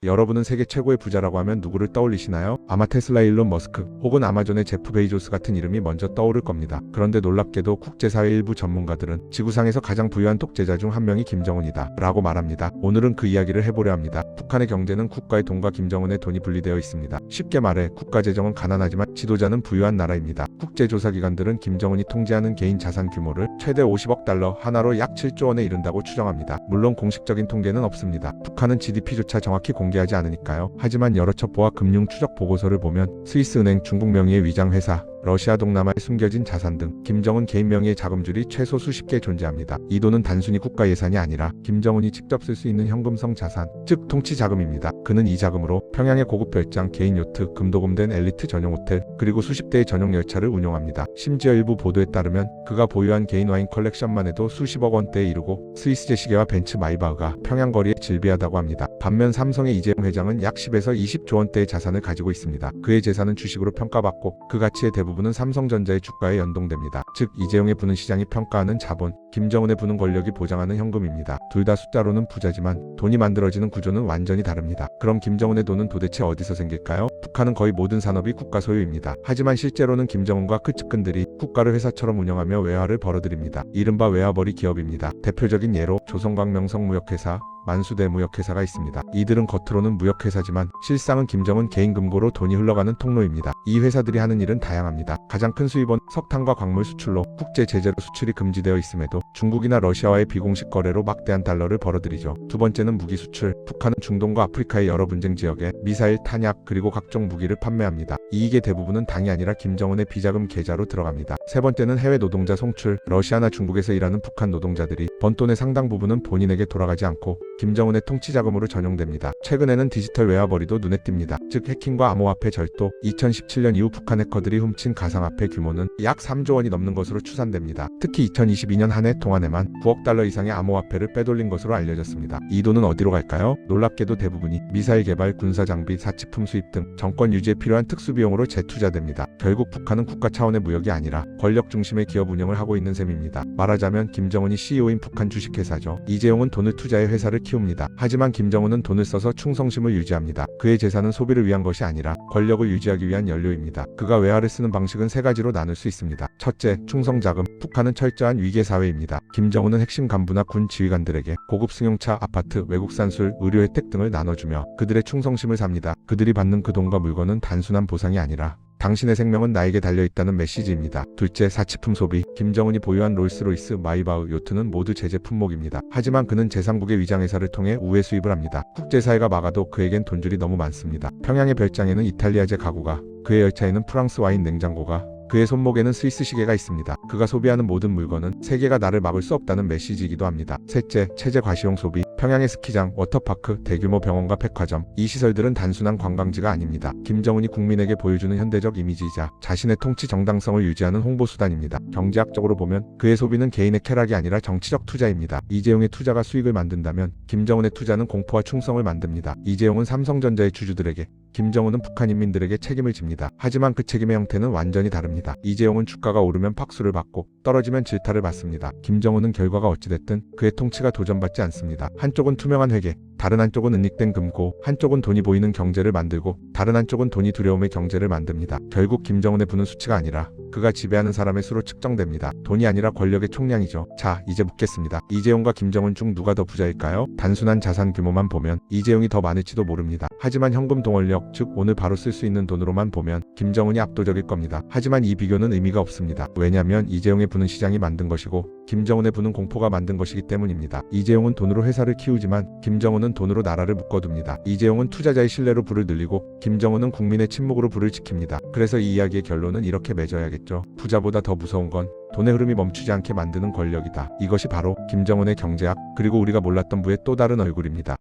여러분은 세계 최고의 부자라고 하면 누구를 떠올리시나요? 아마 테슬라의 일론 머스크 혹은 아마존의 제프 베이조스 같은 이름이 먼저 떠오를 겁니다. 그런데 놀랍게도 국제사회 일부 전문가들은 지구상에서 가장 부유한 독재자 중 한 명이 김정은이다 라고 말합니다. 오늘은 그 이야기를 해보려 합니다. 북한의 경제는 국가의 돈과 김정은의 돈이 분리되어 있습니다. 쉽게 말해 국가 재정은 가난하지만 지도자는 부유한 나라입니다. 국제조사기관들은 김정은이 통제하는 개인 자산 규모를 최대 50억 달러 하나로 약 7조 원에 이른다고 추정합니다. 물론 공식적인 통계는 없습니다. 북한은 GDP조차 정확히 공개하지 않으니까요. 하지만 여러 첩보와 금융 추적 보고서를 보면 스위스은행, 중국 명의의 위장회사, 러시아 동남아에 숨겨진 자산 등 김정은 개인 명의의 자금줄이 최소 수십 개 존재합니다. 이 돈은 단순히 국가 예산이 아니라 김정은이 직접 쓸 수 있는 현금성 자산, 즉 통치 자금입니다. 그는 이 자금으로 평양의 고급 별장, 개인 요트, 금도금된 엘리트 전용 호텔, 그리고 수십 대의 전용 열차를 운용합니다. 심지어 일부 보도에 따르면 그가 보유한 개인 와인 컬렉션만 해도 수십억 원대에 이르고 스위스 제시계와 벤츠 마이바흐가 평양 거리에 질비하다고 합니다. 반면 삼성의 이재용 회장은 약 10에서 20조 원대의 자산을 가지고 있습니다. 그의 재산은 주식으로 평가받고 그 가치의 대부분은 삼성전자의 주가에 연동됩니다. 즉 이재용의 부는 시장이 평가하는 자본, 김정은의 부는 권력이 보장하는 현금입니다. 둘 다 숫자로는 부자지만 돈이 만들어지는 구조는 완전히 다릅니다. 그럼 김정은의 돈은 도대체 어디서 생길까요? 북한은 거의 모든 산업이 국가 소유입니다. 하지만 실제로는 김정은과 그 측근들이 국가를 회사처럼 운영하며 외화를 벌어들입니다. 이른바 외화벌이 기업입니다. 대표적인 예로 조선광명성 무역회사, 만수대 무역회사가 있습니다. 이들은 겉으로는 무역회사지만 실상은 김정은 개인 금고로 돈이 흘러가는 통로입니다. 이 회사들이 하는 일은 다양합니다. 가장 큰 수입원 석탄과 광물 수출로 국제 제재로 수출이 금지되어 있음에도 중국이나 러시아와의 비공식 거래로 막대한 달러를 벌어들이죠. 두 번째는 무기 수출. 북한은 중동과 아프리카의 여러 분쟁 지역에 미사일, 탄약, 그리고 각종 무기를 판매합니다. 이익의 대부분은 당이 아니라 김정은의 비자금 계좌로 들어갑니다. 세 번째는 해외 노동자 송출. 러시아나 중국에서 일하는 북한 노동자들이 번 돈의 상당 부분은 본인에게 돌아가지 않고 김정은의 통치 자금으로 전용됩니다. 최근에는 디지털 외화벌이도 눈에 띕니다. 즉 해킹과 암호화폐 절도. 2017년 이후 북한 해커들이 훔친 가상화폐 규모는 약 3조 원이 넘는 것으로 추산됩니다. 특히 2022년 한 해 동안에만 9억 달러 이상의 암호화폐를 빼돌린 것으로 알려졌습니다. 이 돈은 어디로 갈까요? 놀랍게도 대부분이 미사일 개발, 군사 장비, 사치품 수입 등 정권 유지에 필요한 특수 비용으로 재투자됩니다. 결국 북한은 국가 차원의 무역이 아니라 권력 중심의 기업 운영을 하고 있는 셈입니다. 말하자면 김정은이 CEO인 북한 주식회사죠. 이재용은 돈을 투자해 회사를 키웁니다. 하지만 김정은은 돈을 써서 충성심을 유지합니다. 그의 재산은 소비를 위한 것이 아니라 권력을 유지하기 위한 연료입니다. 그가 외화를 쓰는 방식은 세 가지로 나눌 수 있습니다. 첫째, 충성자금. 북한은 철저한 위계 사회입니다. 김정은은 핵심 간부나 군 지휘관들에게 고급 승용차, 아파트, 외국산 술, 의료 혜택 등을 나눠주며 그들의 충성심을 삽니다. 그들이 받는 그 돈과 물건은 단순한 보상이 아니라 당신의 생명은 나에게 달려있다는 메시지입니다. 둘째, 사치품 소비. 김정은이 보유한 롤스로이스, 마이바흐, 요트는 모두 제재 품목입니다. 하지만 그는 제3국의 위장회사를 통해 우회 수입을 합니다. 국제사회가 막아도 그에겐 돈줄이 너무 많습니다. 평양의 별장에는 이탈리아제 가구가, 그의 열차에는 프랑스 와인 냉장고가, 그의 손목에는 스위스 시계가 있습니다. 그가 소비하는 모든 물건은 세계가 나를 막을 수 없다는 메시지이기도 합니다. 셋째, 체제 과시용 소비. 평양의 스키장, 워터파크, 대규모 병원과 백화점. 이 시설들은 단순한 관광지가 아닙니다. 김정은이 국민에게 보여주는 현대적 이미지이자 자신의 통치 정당성을 유지하는 홍보수단입니다. 경제학적으로 보면 그의 소비는 개인의 쾌락이 아니라 정치적 투자입니다. 이재용의 투자가 수익을 만든다면 김정은의 투자는 공포와 충성을 만듭니다. 이재용은 삼성전자의 주주들에게, 김정은은 북한 인민들에게 책임을 집니다. 하지만 그 책임의 형태는 완전히 다릅니다. 이재용은 주가가 오르면 박수를 받고 떨어지면 질타를 받습니다. 김정은은 결과가 어찌됐든 그의 통치가 도전받지 않습니다. 한쪽은 투명한 회계, 다른 한쪽은 은닉된 금고, 한쪽은 돈이 보이는 경제를 만들고 다른 한쪽은 돈이 두려움의 경제를 만듭니다. 결국 김정은의 부는 수치가 아니라 그가 지배하는 사람의 수로 측정됩니다. 돈이 아니라 권력의 총량이죠. 자, 이제 묻겠습니다. 이재용과 김정은 중 누가 더 부자일까요? 단순한 자산 규모만 보면 이재용이 더 많을지도 모릅니다. 하지만 현금 동원력, 즉 오늘 바로 쓸 수 있는 돈으로만 보면 김정은이 압도적일 겁니다. 하지만 이 비교는 의미가 없습니다. 왜냐하면 이재용의 부는 시장이 만든 것이고 김정은의 부는 공포가 만든 것이기 때문입니다. 이재용은 돈으로 회사를 키우지만 김정은은 돈으로 나라를 묶어둡니다. 이재용은 투자자의 신뢰로 부를 늘리고 김정은은 국민의 침묵으로 부를 지킵니다. 그래서 이 이야기의 결론은 이렇게 맺어야겠죠. 부자보다 더 무서운 건 돈의 흐름이 멈추지 않게 만드는 권력이다. 이것이 바로 김정은의 경제학, 그리고 우리가 몰랐던 부의 또 다른 얼굴입니다.